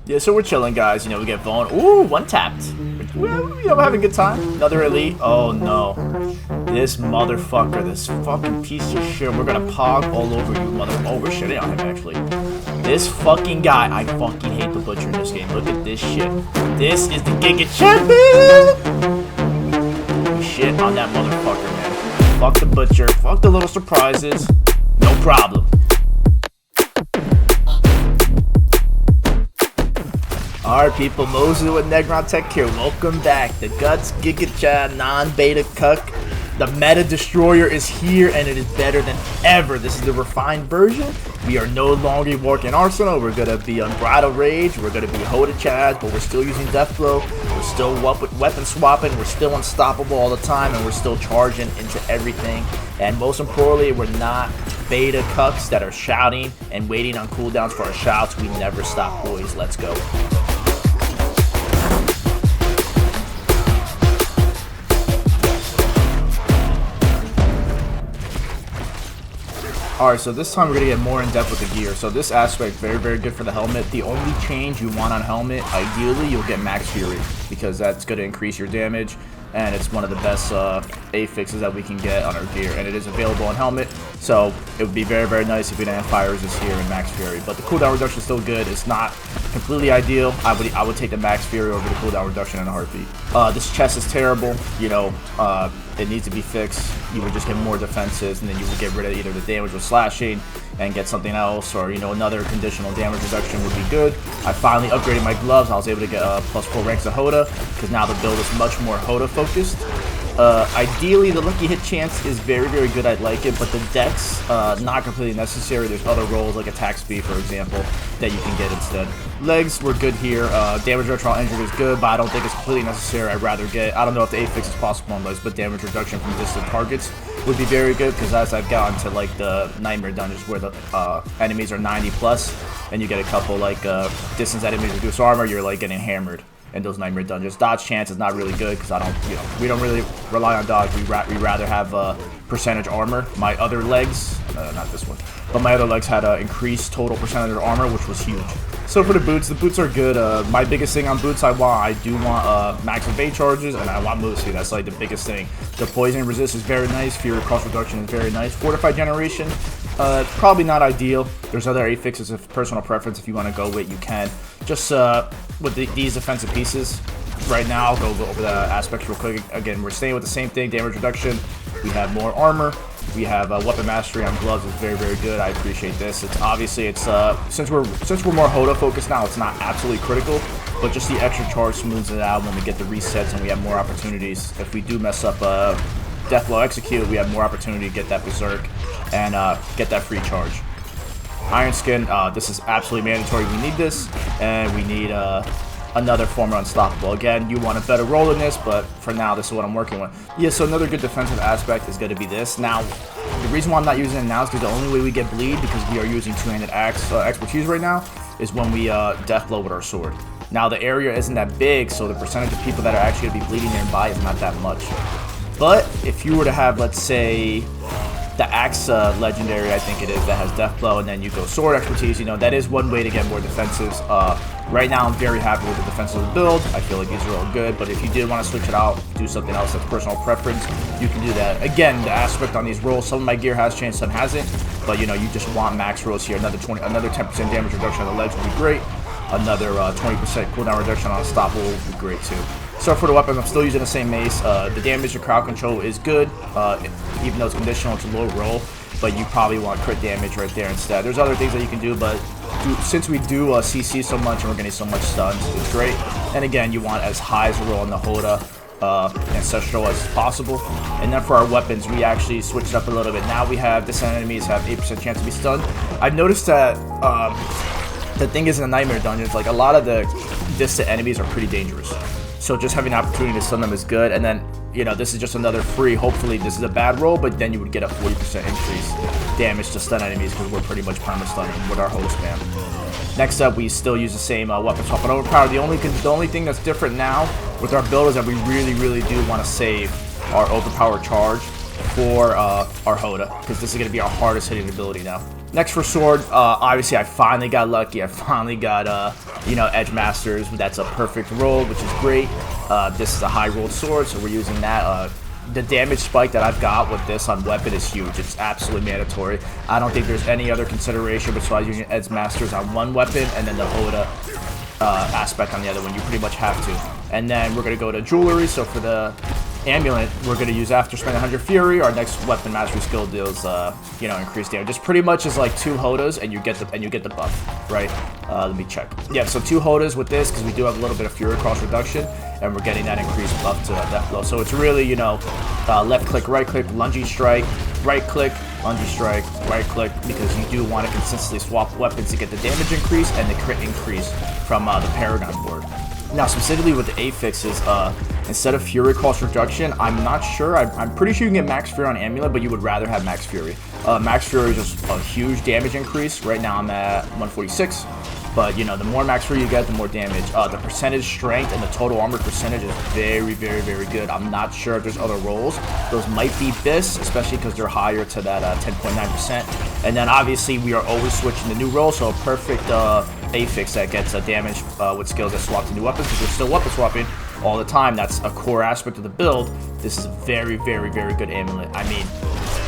Yeah, so we're chilling, guys. You know, we get Vaughn. Ooh, one tapped. We're having a good time. Another elite. Oh, no. This motherfucker, this fucking piece of shit. We're gonna pog all over you, mother. Oh, we're shitting on him, actually. This fucking guy. I fucking hate the Butcher in this game. Look at this shit. This is the Giga Champion! We shit on that motherfucker, man. Fuck the Butcher. Fuck the little surprises. No problem. Alright people, Moses with Negron Tech here. Welcome back. The Guts Giga Chat non-beta cuck. The Meta Destroyer is here and it is better than ever. This is the refined version. We are no longer working Arsenal. We're going to be Unbridled Rage. We're going to be Hoda Chaz, but we're still using Deathblow. We're still weapon swapping. We're still unstoppable all the time and we're still charging into everything. And most importantly, we're not beta cucks that are shouting and waiting on cooldowns for our shouts. We never stop, boys. Let's go. Alright, so this time we're going to get more in depth with the gear. So this aspect, very, very good for the helmet. The only change you want on helmet, ideally, you'll get Max Fury, because that's going to increase your damage, and it's one of the best affixes that we can get on our gear, and it is available on helmet, so it would be very, very nice if we didn't have Fire Resist here in Max Fury. But the cooldown reduction is still good. It's not completely ideal. I would take the Max Fury over the cooldown reduction in a heartbeat. This chest is terrible, you know, it needs to be fixed. You would just get more defenses, and then you would get rid of either the damage with slashing and get something else, or, you know, another conditional damage reduction would be good. I finally upgraded my gloves. I was able to get +4 ranks of Hoda, because now the build is much more Hoda focused. Ideally, the lucky hit chance is very, very good. I'd like it, but the dex, not completely necessary. There's other rolls like attack speed, for example, that you can get instead. Legs were good here. Damage reduction on injured is good, but I don't think it's completely necessary. I'd rather get, I don't know if the affix is possible on legs, but damage reduction from distant targets would be very good, because as I've gotten to like the Nightmare dungeons where the enemies are 90 plus, and you get a couple like distance enemies reduce armor, you're like getting hammered in those Nightmare dungeons. Dodge chance is not really good, because I don't, you know, we don't really rely on dodge. We rather have percentage armor. My other legs, not this one, but my other legs had increased total percentage of armor, which was huge. So for the boots are good. My biggest thing on boots, I do want max evade charges, and I want move speed. That's like the biggest thing. The poison resist is very nice. Fury cost reduction is very nice. Fortified generation, probably not ideal. There's other affixes of personal preference. If you want to go with, you can. Just with these defensive pieces, right now, I'll go over the aspects real quick. Again, we're staying with the same thing, damage reduction. We have more armor. We have weapon mastery on gloves is very, very good. I appreciate this. It's obviously, it's since we're more Hoda focused now, it's not absolutely critical, but just the extra charge smooths it out when we get the resets and we have more opportunities. If we do mess up Deathblow Execute, we have more opportunity to get that Berserk and get that free charge. Iron Skin, this is absolutely mandatory. We need this, and we need another form of Unstoppable. Again, you want a better roll in this, but for now, this is what I'm working with. Yeah, so another good defensive aspect is going to be this. Now, the reason why I'm not using it now is because the only way we get bleed, because we are using two-handed axe expertise right now, is when we Deathblow with our sword. Now, the area isn't that big, so the percentage of people that are actually going to be bleeding nearby is not that much. But if you were to have, let's say, the axe legendary, I think it is, that has Deathblow, and then you go sword expertise, you know, that is one way to get more defensives. Right now, I'm very happy with the defensive build. I feel like these are all good, but if you did want to switch it out, do something else that's personal preference, you can do that. Again, the aspect on these rolls, some of my gear has changed, some hasn't, but you know, you just want max rolls here. Another 10% damage reduction on the legs would be great. Another 20% cooldown reduction on Unstoppable would be great too. So for the weapons, I'm still using the same mace. The damage to crowd control is good, even though it's conditional, it's a low roll, but you probably want crit damage right there instead. There's other things that you can do, but since we do CC so much and we're getting so much stuns, it's great. And again, you want as high as a roll on the Hoda Ancestral as possible. And then for our weapons, we actually switched up a little bit. Now we have distant enemies have 8% chance to be stunned. I've noticed that the thing is in the Nightmare dungeons, like a lot of the distant enemies are pretty dangerous. So just having the opportunity to stun them is good. And then, you know, this is just another free. Hopefully this is a bad roll, but then you would get a 40% increase damage to stun enemies, because we're pretty much perma stunning with our Hoda spam. Next up, we still use the same weapon swap and overpower. The only thing that's different now with our build is that we really do want to save our overpower charge for our Hoda, because this is going to be our hardest hitting ability now. Next for sword, obviously I finally got lucky. I finally got, Edge Masters. That's a perfect roll, which is great. This is a high rolled sword, so we're using that. The damage spike that I've got with this on weapon is huge. It's absolutely mandatory. I don't think there's any other consideration besides using Edge Masters on one weapon and then the Hoda aspect on the other one. You pretty much have to. And then we're going to go to jewelry. So for the amulet, we're going to use after spending 100 fury. Our next weapon mastery skill deals, increased damage. Just pretty much is like 2 Hodas and you get the buff, right? Let me check. Yeah, so 2 Hodas with this because we do have a little bit of fury cost reduction, and we're getting that increased buff to death blow. So it's really, left click, right click, lunging strike, right click, lunging strike, right click, because you do want to consistently swap weapons to get the damage increase and the crit increase from the Paragon Board. Now, specifically with the affixes, instead of Fury cost reduction, I'm not sure. I'm pretty sure you can get Max Fury on Amulet, but you would rather have Max Fury. Max Fury is just a huge damage increase. Right now I'm at 146, but the more Max Fury you get, the more damage. The percentage strength and the total armor percentage is very, very, very good. I'm not sure if there's other rolls. Those might be this, especially because they're higher to that 10.9%. And then obviously we are always switching to new rolls, so a perfect affix that gets damage with skills that swap to new weapons, because we're still weapon swapping all the time. That's a core aspect of the build. This is a very, very, very good amulet. I mean,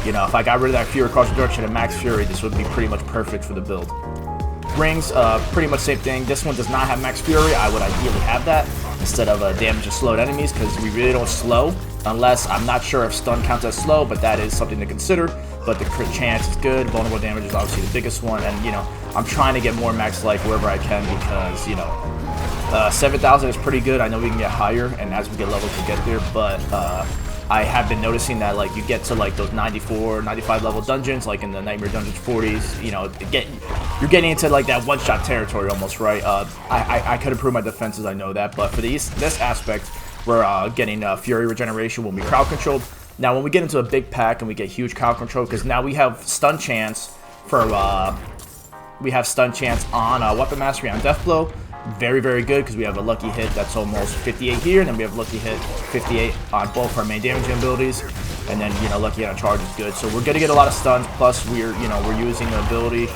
if I got rid of that Fury cost reduction and Max Fury, this would be pretty much perfect for the build. Rings, pretty much same thing. This one does not have Max Fury. I would ideally have that instead of damage to slowed enemies, because we really don't slow unless, I'm not sure if stun counts as slow, but that is something to consider. But the crit chance is good. Vulnerable damage is obviously the biggest one, and I'm trying to get more max life wherever I can, because 7,000 is pretty good. I know we can get higher, and as we get levels we get there, but I have been noticing that you get to those 94, 95 level dungeons, like in the Nightmare Dungeons 40s, you're getting into that one-shot territory almost, right? I could improve my defenses, I know that, but for this aspect, we're getting Fury regeneration when we crowd controlled. Now, when we get into a big pack and we get huge crowd control, because now we have stun chance for on weapon mastery on death blow. Very, very good, because we have a lucky hit that's almost 58 here, and then we have lucky hit 58 on both our main damaging abilities, and then lucky hit on charge is good. So we're gonna get a lot of stuns. Plus we're using the ability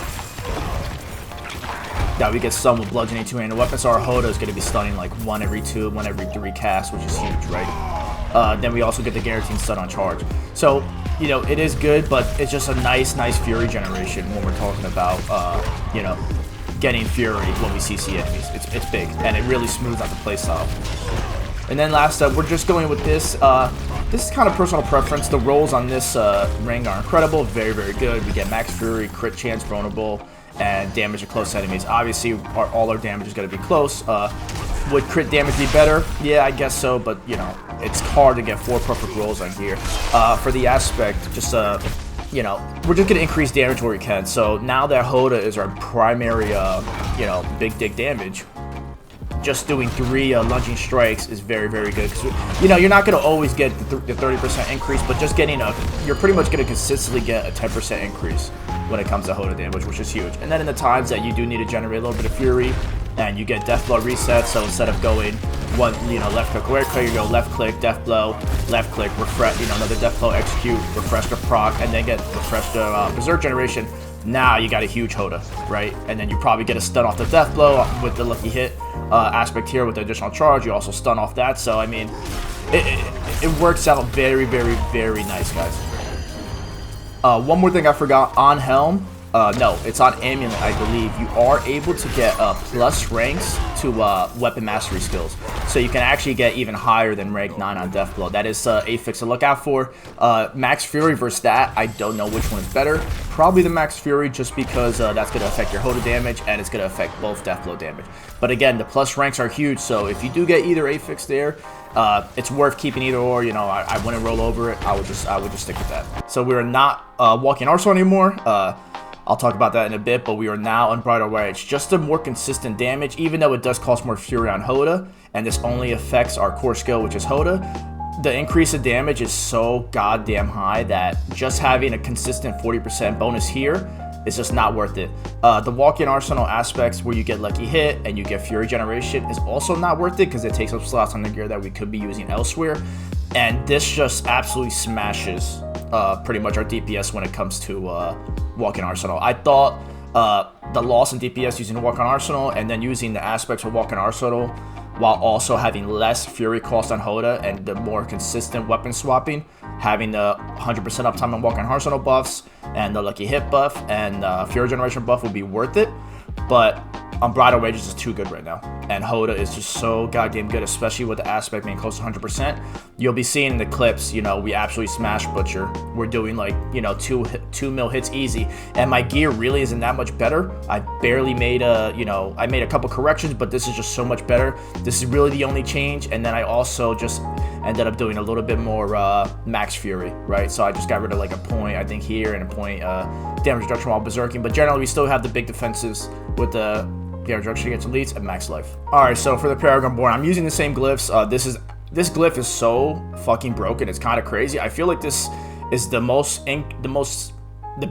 that we get stunned with bludgeoning two-handed weapons. So our Hoda is gonna be stunning like 1 every 2, 1 every 3 casts, which is huge, right? Then we also get the guaranteed stun on charge. So it is good, but it's just a nice Fury generation when we're talking about getting Fury when we CC enemies. It's big, and it really smooths out the playstyle. And then last up, we're just going with this. This is kind of personal preference. The rolls on this ring are incredible, very, very good. We get Max Fury, crit chance, vulnerable, and damage to close enemies. Obviously, all our damage is going to be close. Would crit damage be better? Yeah, I guess so, but it's hard to get 4 perfect rolls on here. For the aspect, just we're just gonna increase damage where we can. So now that Hoda is our primary, big dig damage, just doing 3 lunging strikes is very, very good. Cause you're not gonna always get the 30% increase, but just getting you're pretty much gonna consistently get a 10% increase when it comes to Hoda damage, which is huge. And then in the times that you do need to generate a little bit of fury, and you get death blow reset. So instead of going left click, right click, you go left click, death blow, left click, refresh, another death blow, execute, refresh to proc, and then get refresh to berserk generation. Now you got a huge Hoda, right? And then you probably get a stun off the death blow with the lucky hit aspect here with the additional charge. You also stun off that. So I mean, it works out very, very, very nice, guys. One more thing I forgot on Helm. No, it's on Amulet, I believe. You are able to get plus ranks to weapon mastery skills. So you can actually get even higher than rank 9 on Deathblow. That is a fix to look out for. Max Fury versus that, I don't know which one is better. Probably the Max Fury, just because that's going to affect your Hoda damage, and it's going to affect both Deathblow damage. But again, the plus ranks are huge, so if you do get either affix there, it's worth keeping either or. I wouldn't roll over it. I would just stick with that. So we're not walking Arsenal anymore. I'll talk about that in a bit, but we are now Unbridled Rage. Just a more consistent damage, even though it does cost more Fury on Hoda, and this only affects our core skill, which is Hoda. The increase of damage is so goddamn high that just having a consistent 40% bonus here is just not worth it. The walk-in Arsenal aspects where you get lucky hit and you get Fury generation is also not worth it, because it takes up slots on the gear that we could be using elsewhere. And this just absolutely smashes pretty much our DPS when it comes to Walking Arsenal. I thought the loss in DPS using the Walking Arsenal and then using the aspects of Walking Arsenal while also having less Fury cost on Hoda and the more consistent weapon swapping, having the 100% uptime on Walking Arsenal buffs and the Lucky Hit buff and Fury Generation buff would be worth it. But Unbridled Rage is just too good right now. And Hoda is just so goddamn good, especially with the aspect being close to 100%. You'll be seeing in the clips, you know, we absolutely smash Butcher. We're doing like, you know, 2 mil hits easy. And my gear really isn't that much better. I barely made I made a couple corrections, but this is just so much better. This is really the only change. And then I also just ended up doing a little bit more max Fury, right? So I just got rid of like a point, I think here, and a point damage reduction while berserking. But generally, we still have the big defenses with the damage reduction against elites and max life. Alright, so for the Paragon Board, I'm using the same glyphs. This glyph is so fucking broken, it's kind of crazy. I feel like this is the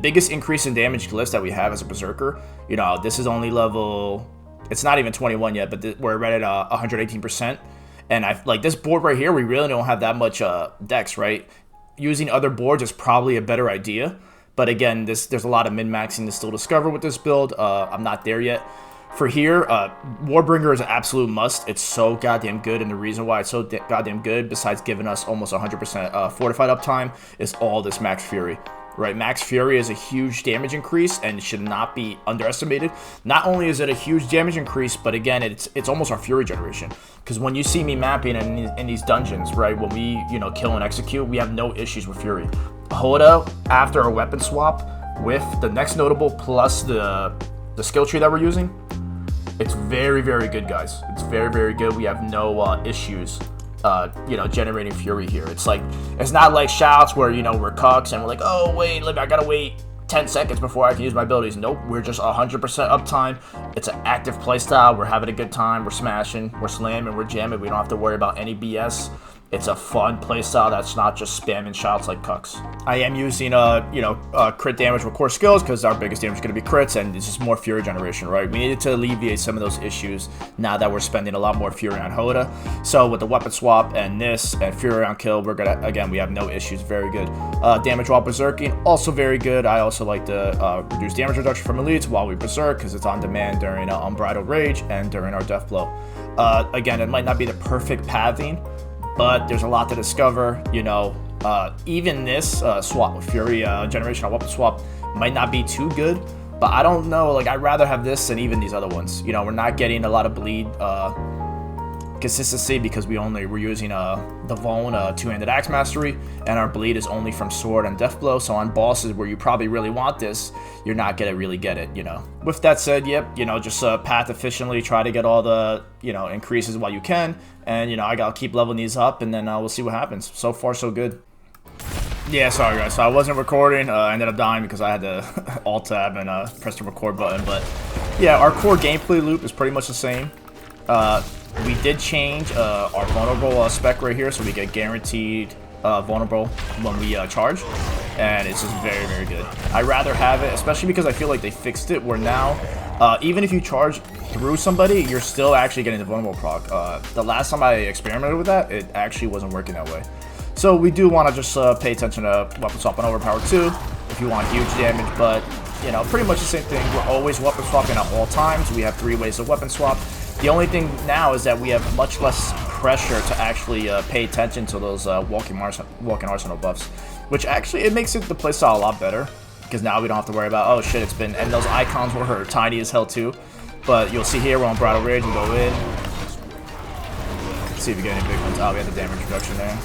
biggest increase in damage glyphs that we have as a berserker. You know, this is only level, it's not even 21 yet, but we're right at 118%. And I like this board right here, we really don't have that much dex, right? Using other boards is probably a better idea. But again, there's a lot of min-maxing to still discover with this build. I'm not there yet. For here, Warbringer is an absolute must. It's so goddamn good, and the reason why it's so goddamn good, besides giving us almost 100% fortified uptime, is all this Max Fury. Right, Max Fury is a huge damage increase and it should not be underestimated. Not only is it a huge damage increase, but again, it's almost our Fury generation. Because when you see me mapping in these dungeons, right, when we kill and execute, we have no issues with Fury. Hoda, after a weapon swap with the next notable plus the skill tree that we're using, it's very, very good, guys. It's very, very good. We have no issues generating Fury here. It's not like Shouts where, we're cucks and we're like, oh, wait, I gotta wait 10 seconds before I can use my abilities. Nope, we're just 100% uptime. It's an active playstyle. We're having a good time. We're smashing, we're slamming, we're jamming. We don't have to worry about any BS. It's a fun playstyle that's not just spamming shots like cucks. I am using, crit damage with core skills because our biggest damage is going to be crits, and it's just more Fury generation, right? We needed to alleviate some of those issues now that we're spending a lot more Fury on Hoda. So with the weapon swap and this and Fury on kill, we're going to, again, we have no issues. Very good. Damage while berserking, also very good. I also like to reduce damage reduction from elites while we berserk because it's on demand during Unbridled Rage and during our Death Blow. Again, it might not be the perfect pathing, but there's a lot to discover. Even this swap, Fury generation on weapon swap might not be too good, but I don't know, I'd rather have this than even these other ones. We're not getting a lot of bleed consistency because we're using the Vone two-handed axe mastery, and our bleed is only from sword and death blow. So on bosses where you probably really want this, you're not gonna really get it. With that said, yep, just path efficiently, try to get all the increases while you can, and I gotta keep leveling these up, and then we'll see what happens. So far so good. Yeah, sorry guys, so I wasn't recording. I ended up dying because I had to alt tab and press the record button. But yeah, our core gameplay loop is pretty much the same. We did change our vulnerable spec right here, so we get guaranteed vulnerable when we charge, and it's just very, very good. I'd rather have it, especially because I feel like they fixed it, where now, even if you charge through somebody, you're still actually getting the vulnerable proc. The last time I experimented with that, it actually wasn't working that way. So we do want to just pay attention to weapon swap and overpower too, if you want huge damage, but, pretty much the same thing. We're always weapon swapping at all times. We have 3 ways to weapon swap. The only thing now is that we have much less pressure to actually pay attention to those walking arsenal buffs, which actually, it makes the playstyle a lot better, because now we don't have to worry about, oh shit, and those icons were tiny as hell too. But you'll see here, we're on Unbridled Rage, we go in. Let's see if we get any big ones. Oh, we have the damage reduction there.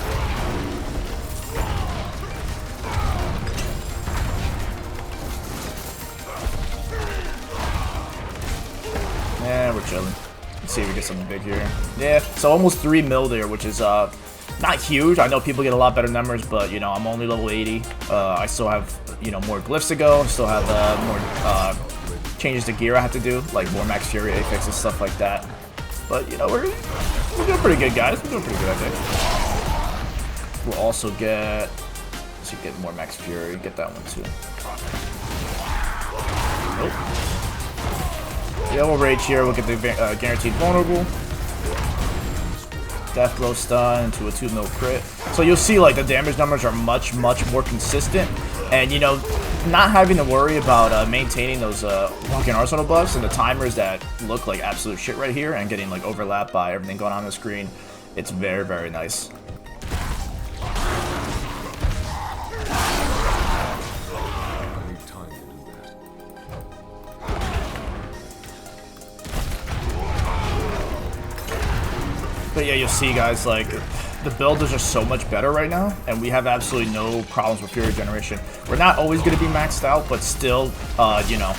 And we're chilling. Let's see if we get something big here. Yeah, so almost 3 mil there, which is not huge. I know people get a lot better numbers, but I'm only level 80. I still have more glyphs to go. Still have more changes to gear I have to do, like more max Fury affix and stuff like that. But we're doing pretty good, guys. We're doing pretty good, I think. We'll also get more max Fury. Get that one too. Nope. Yeah, we'll rage here. We'll get the guaranteed vulnerable. death blow stun into a 2 mil crit. So you'll see like the damage numbers are much more consistent, and you know, not having to worry about maintaining those walking arsenal buffs and the timers that look like absolute shit right here and getting like overlapped by everything going on the screen. It's very nice. But yeah, you'll see, guys, like, the build is just so much better right now, and we have absolutely no problems with Fury Generation. We're not always going to be maxed out, but still, you know,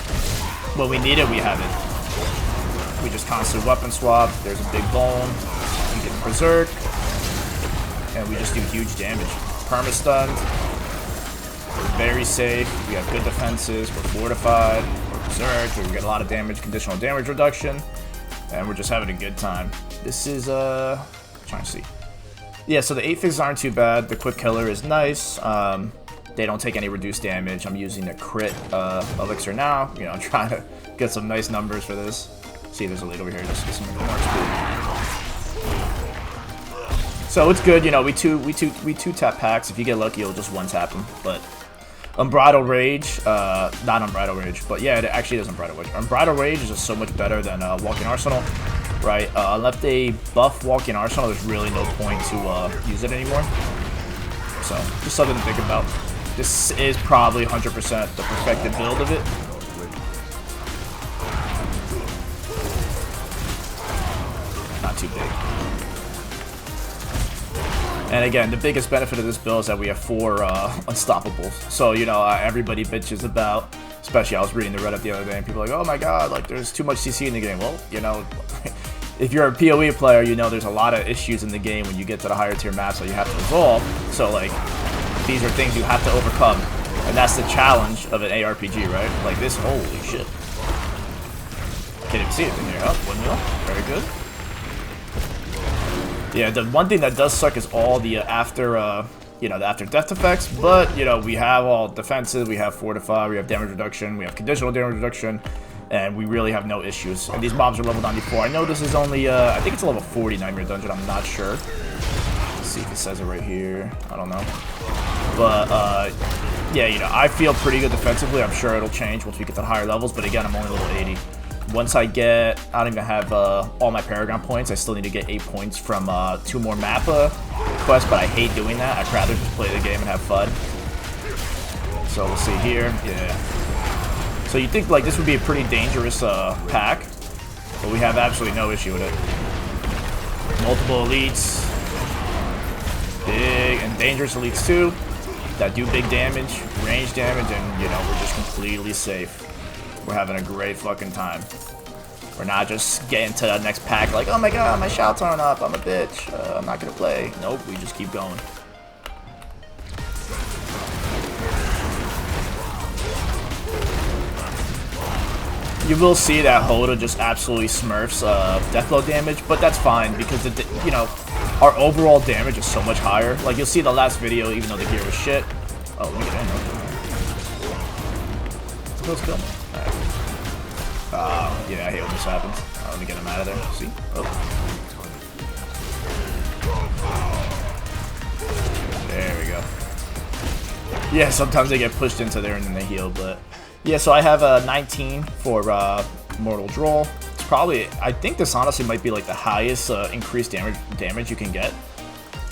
when we need it, we have it. We just constantly weapon swap. There's a big bone. We get Berserk, and we just do huge damage. Perma-stunned. We're very safe. We have good defenses. We're fortified. We're Berserk. We get a lot of damage, conditional damage reduction, and we're just having a good time. This is, trying to see. Yeah, so the 8 phases aren't too bad. The quick killer is nice. They don't take any reduced damage. I'm using the crit elixir now. You know, I'm trying to get some nice numbers for this. See, there's a lead over here. Just get some more speed. So it's good. You know, we two tap packs. If you get lucky, you'll just one tap them. But Unbridled Rage, not Unbridled Rage, but yeah, it actually is Unbridled Rage. Unbridled Rage is just so much better than Walking Arsenal. Right, unless they buff Walking Arsenal, there's really no point to use it anymore. So, just something to think about. This is probably 100% the perfected build of it. Not too big. And again, the biggest benefit of this build is that we have 4 unstoppables. So, you know, everybody bitches about, especially I was reading the Reddit the other day, and people are like, oh my god, like, there's too much CC in the game. Well, you know, if you're a PoE player, you know there's a lot of issues in the game when you get to the higher tier maps that you have to resolve. So, like, these are things you have to overcome. And that's the challenge of an ARPG, right? Like this, holy shit. Can't even see it in here. Oh, 1 mil. Very good. Yeah, the one thing that does suck is all the you know, the after death effects, but, you know, we have all defenses, we have fortify, we have damage reduction, we have conditional damage reduction, and we really have no issues. And these mobs are level 94. I know this is only, I think it's a level 40 Nightmare Dungeon, I'm not sure. Let's see if it says it right here. I don't know. But, yeah, you know, I feel pretty good defensively. I'm sure it'll change once we get to higher levels, but again, I'm only level 80. Once I don't even have all my Paragon points. I still need to get 8 points from 2 more mappa quests, but I hate doing that. I'd rather just play the game and have fun. So we'll see here. Yeah. So you think like this would be a pretty dangerous pack, but we have absolutely no issue with it. Multiple elites, big and dangerous elites too, that do big damage, range damage, and you know we're just completely safe. We're having a great fucking time. We're not just getting to the next pack like, oh my god, my shouts aren't up, I'm a bitch, I'm not gonna play. Nope, we just keep going. You will see that Hoda just absolutely smurfs deathblow damage, but that's fine because you know, our overall damage is so much higher. Like you'll see the last video, even though the gear was shit. Oh, let me get in. Let's kill me. Yeah, I hate when this happens. Let me get him out of there. See? Oh. There we go. Yeah, sometimes they get pushed into there and then they heal, but... Yeah, so I have a 19 for Mortal Droll. It's probably... I think this honestly might be like the highest increased damage you can get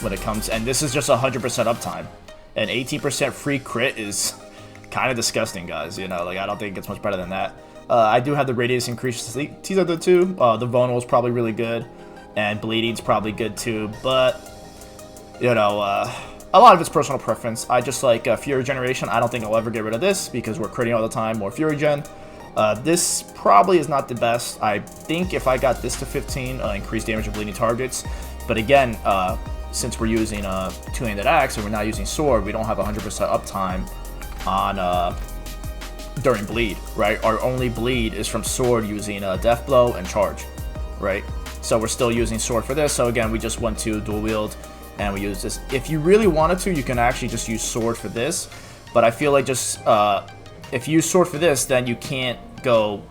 when it comes... And this is just 100% uptime. And 18% free crit is kind of disgusting, guys. You know, like, I don't think it gets much better than that. I do have the radius increase. These are the two. The vulnerable is probably really good, and bleeding's probably good too. But you know, a lot of it's personal preference. I just like Fury Generation. I don't think I'll ever get rid of this because we're critting all the time. More Fury Gen. This probably is not the best. I think if I got this to 15, increased damage of bleeding targets. But again, since we're using two-handed axe and we're not using sword, we don't have 100% uptime on. During bleed, right? Our only bleed is from sword using death blow and charge, right? So we're still using sword for this. So again, we just went to dual wield and we use this. If you really wanted to, you can actually just use sword for this. But I feel like just if you use sword for this, then you can't go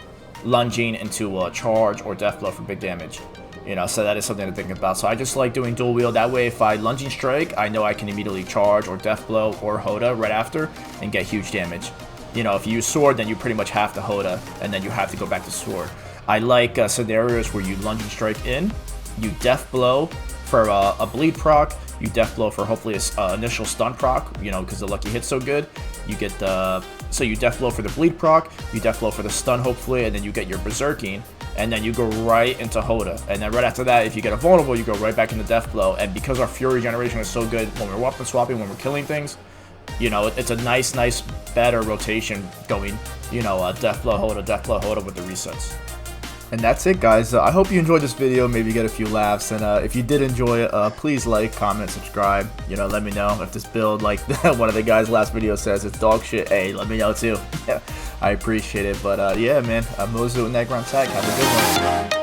lunging into charge or death blow for big damage. You know, so that is something to think about. So I just like doing dual wield. That way, if I lunging strike, I know I can immediately charge or death blow or Hoda right after and get huge damage. You know, if you use sword, then you pretty much have to Hoda, and then you have to go back to sword. I like scenarios where you lunging strike in, you death blow for a bleed proc, you death blow for hopefully a initial stun proc, you know, because the lucky hit's so good. You get the, so you death blow for the bleed proc, you death blow for the stun hopefully, and then you get your berserking, and then you go right into Hoda. And then right after that, if you get a vulnerable, you go right back into death blow. And because our fury generation is so good when we're weapon swapping, when we're killing things, you know, it's a nice better rotation going, you know, death blow Hoda with the resets. And that's it, guys. I hope you enjoyed this video, maybe get a few laughs, and if you did enjoy it, please like, comment, subscribe. You know, let me know if this build, like one of the guys' last video says, it's dog shit. Hey, let me know too. I appreciate it. But yeah, man, Mozu and Negron Tag. Have a good one.